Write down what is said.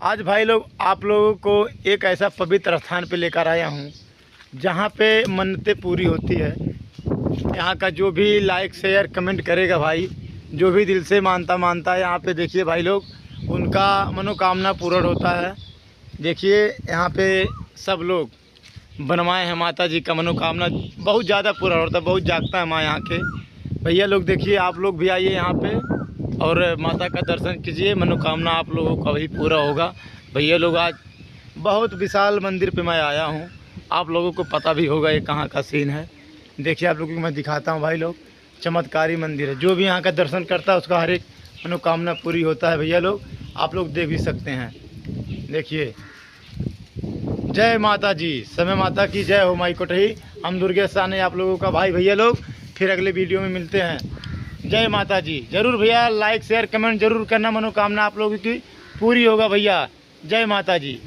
आज भाई लोग आप लोगों को एक ऐसा पवित्र स्थान पे लेकर आया हूँ जहाँ पे मन्नतें पूरी होती है। यहाँ का जो भी लाइक शेयर कमेंट करेगा भाई, जो भी दिल से मानता है, यहाँ पे देखिए भाई लोग, उनका मनोकामना पूर्ण होता है। देखिए यहाँ पे सब लोग बनवाए हैं, माता जी का मनोकामना बहुत ज़्यादा पूरा होता है, बहुत जागता है माँ यहाँ के। भैया लोग देखिए, आप लोग भी आइए यहाँ पे और माता का दर्शन कीजिए, मनोकामना आप लोगों का भी पूरा होगा। भैया लोग आज बहुत विशाल मंदिर पे मैं आया हूँ, आप लोगों को पता भी होगा ये कहाँ का सीन है। देखिए आप लोगों को मैं दिखाता हूँ भाई लोग, चमत्कारी मंदिर है। जो भी यहाँ का दर्शन करता है उसका हर एक मनोकामना पूरी होता है। भैया लोग आप लोग देख भी सकते हैं। देखिए, जय माता जी, समय माता की जय हो। माई कोटही हम दुर्गे साने आप लोगों का भाई। भैया लोग फिर अगले वीडियो में मिलते हैं। जय माता जी। ज़रूर भैया लाइक शेयर कमेंट ज़रूर करना, मनोकामना आप लोगों की पूरी होगा भैया। जय माता जी।